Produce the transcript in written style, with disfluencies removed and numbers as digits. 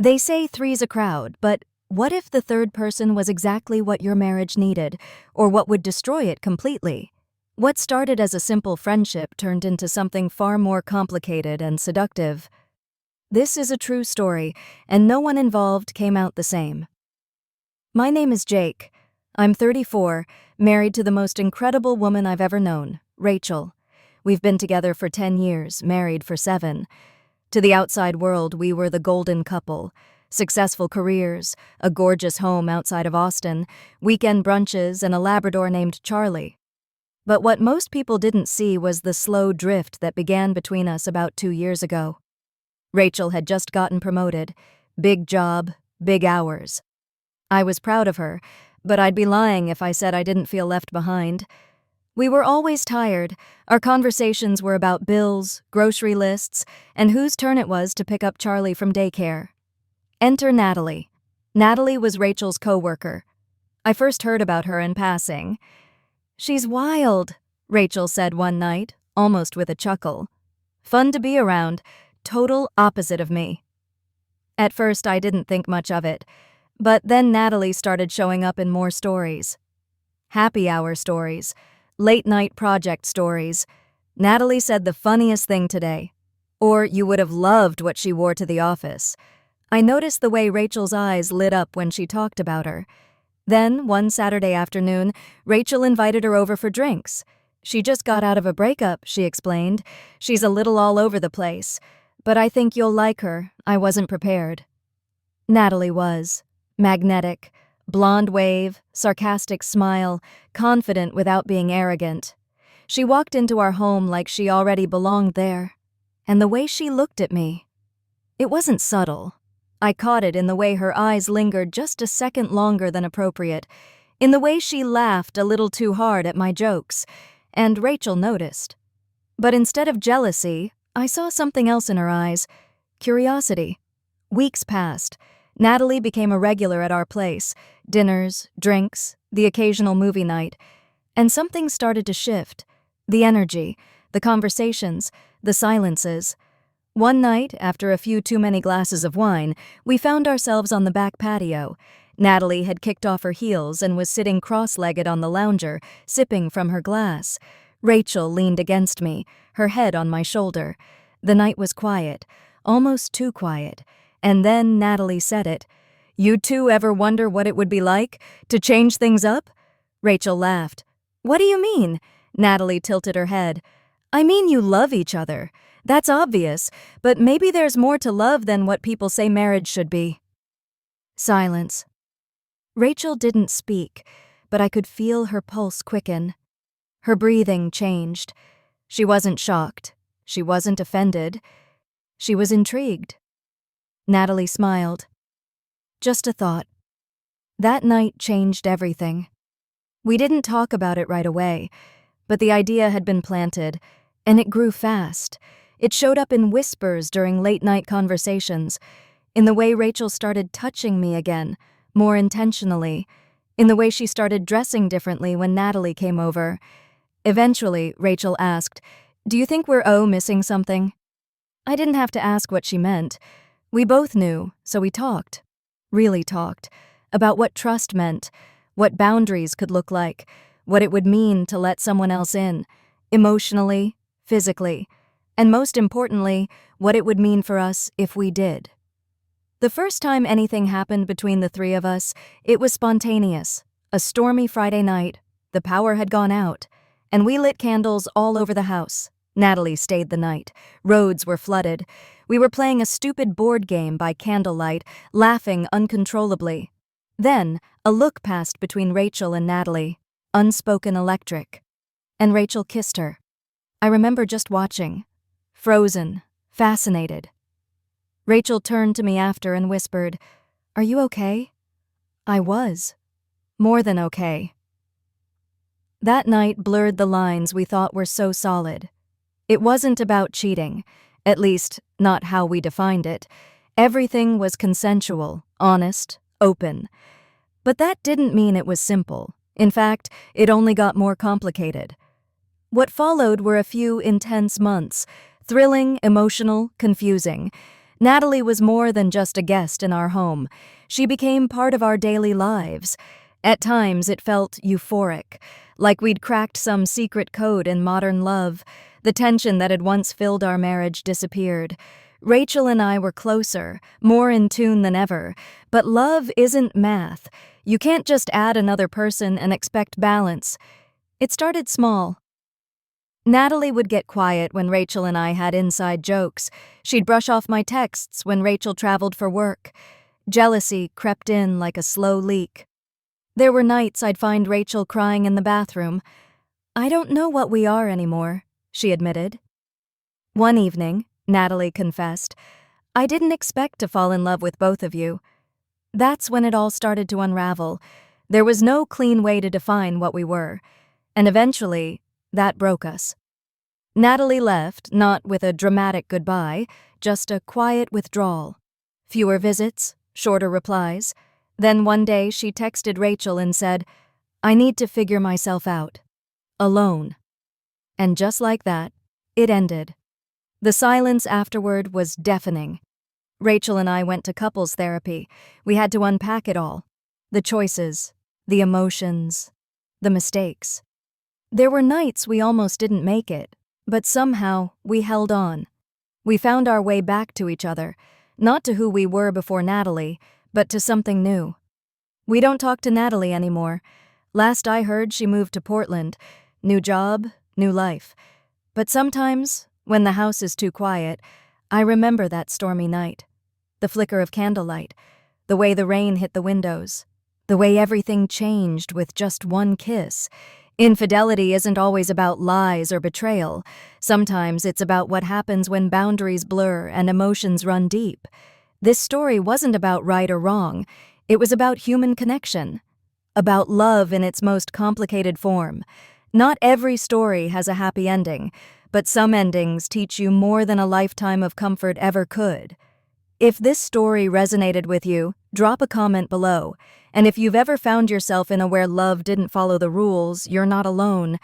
They say three's a crowd, but what if the third person was exactly what your marriage needed, or what would destroy it completely? What started as a simple friendship turned into something far more complicated and seductive. This is a true story, and no one involved came out the same. My name is Jake. I'm 34, married to the most incredible woman I've ever known, Rachel. We've been together for 10 years, married for 7. To the outside world, we were the golden couple. Successful careers, a gorgeous home outside of Austin, weekend brunches, and a Labrador named Charlie. But what most people didn't see was the slow drift that began between us about 2 years ago. Rachel had just gotten promoted. Big job, big hours. I was proud of her, but I'd be lying if I said I didn't feel left behind. We were always tired. Our conversations were about bills, grocery lists, and whose turn it was to pick up Charlie from daycare. Enter Natalie. Natalie was Rachel's coworker. I first heard about her in passing. "She's wild," Rachel said one night, almost with a chuckle. "Fun to be around, total opposite of me." At first, I didn't think much of it, but then Natalie started showing up in more stories. Happy hour stories. Late-night project stories. Natalie said the funniest thing today. Or you would have loved what she wore to the office. I noticed the way Rachel's eyes lit up when she talked about her. Then, one Saturday afternoon, Rachel invited her over for drinks. "She just got out of a breakup," she explained. "She's a little all over the place. But I think you'll like her. I wasn't prepared." Natalie was. Magnetic. Blonde wave, sarcastic smile, confident without being arrogant. She walked into our home like she already belonged there. And the way she looked at me. It wasn't subtle. I caught it in the way her eyes lingered just a second longer than appropriate, in the way she laughed a little too hard at my jokes, and Rachel noticed. But instead of jealousy, I saw something else in her eyes. Curiosity. Weeks passed. Natalie became a regular at our place. Dinners, drinks, the occasional movie night. And something started to shift. The energy, the conversations, the silences. One night, after a few too many glasses of wine, we found ourselves on the back patio. Natalie had kicked off her heels and was sitting cross-legged on the lounger, sipping from her glass. Rachel leaned against me, her head on my shoulder. The night was quiet, almost too quiet. And then Natalie said it. "You two ever wonder what it would be like to change things up?" Rachel laughed. "What do you mean?" Natalie tilted her head. "I mean you love each other. That's obvious, but maybe there's more to love than what people say marriage should be." Silence. Rachel didn't speak, but I could feel her pulse quicken. Her breathing changed. She wasn't shocked. She wasn't offended. She was intrigued. Natalie smiled. "Just a thought." That night changed everything. We didn't talk about it right away, but the idea had been planted, and it grew fast. It showed up in whispers during late-night conversations, in the way Rachel started touching me again, more intentionally, in the way she started dressing differently when Natalie came over. Eventually, Rachel asked, "Do you think we're missing something?" I didn't have to ask what she meant. We both knew, so we talked. Really talked. About what trust meant, what boundaries could look like, what it would mean to let someone else in, emotionally, physically, and most importantly, what it would mean for us if we did. The first time anything happened between the three of us, it was spontaneous. A stormy Friday night, the power had gone out, and we lit candles all over the house. Natalie stayed the night. Roads were flooded. We were playing a stupid board game by candlelight, laughing uncontrollably. Then, a look passed between Rachel and Natalie, unspoken electric. And Rachel kissed her. I remember just watching, frozen, fascinated. Rachel turned to me after and whispered, "Are you okay?" I was. More than okay. That night blurred the lines we thought were so solid. It wasn't about cheating, at least, not how we defined it. Everything was consensual, honest, open. But that didn't mean it was simple. In fact, it only got more complicated. What followed were a few intense months, thrilling, emotional, confusing. Natalie was more than just a guest in our home. She became part of our daily lives. At times, it felt euphoric, like we'd cracked some secret code in modern love. The tension that had once filled our marriage disappeared. Rachel and I were closer, more in tune than ever. But love isn't math. You can't just add another person and expect balance. It started small. Natalie would get quiet when Rachel and I had inside jokes. She'd brush off my texts when Rachel traveled for work. Jealousy crept in like a slow leak. There were nights I'd find Rachel crying in the bathroom. "I don't know what we are anymore," she admitted. One evening, Natalie confessed, "I didn't expect to fall in love with both of you." That's when it all started to unravel. There was no clean way to define what we were. And eventually, that broke us. Natalie left, not with a dramatic goodbye, just a quiet withdrawal. Fewer visits, shorter replies. Then one day she texted Rachel and said, "I need to figure myself out. Alone." And just like that, it ended. The silence afterward was deafening. Rachel and I went to couples therapy. We had to unpack it all. The choices, the emotions, the mistakes. There were nights we almost didn't make it, but somehow we held on. We found our way back to each other, not to who we were before Natalie, but to something new. We don't talk to Natalie anymore. Last I heard, she moved to Portland. New job, new life. But sometimes, when the house is too quiet, I remember that stormy night. The flicker of candlelight, the way the rain hit the windows, the way everything changed with just one kiss. Infidelity isn't always about lies or betrayal. Sometimes it's about what happens when boundaries blur and emotions run deep. This story wasn't about right or wrong. It was about human connection, about love in its most complicated form. Not every story has a happy ending, but some endings teach you more than a lifetime of comfort ever could. If this story resonated with you, drop a comment below. And if you've ever found yourself in a where love didn't follow the rules, you're not alone.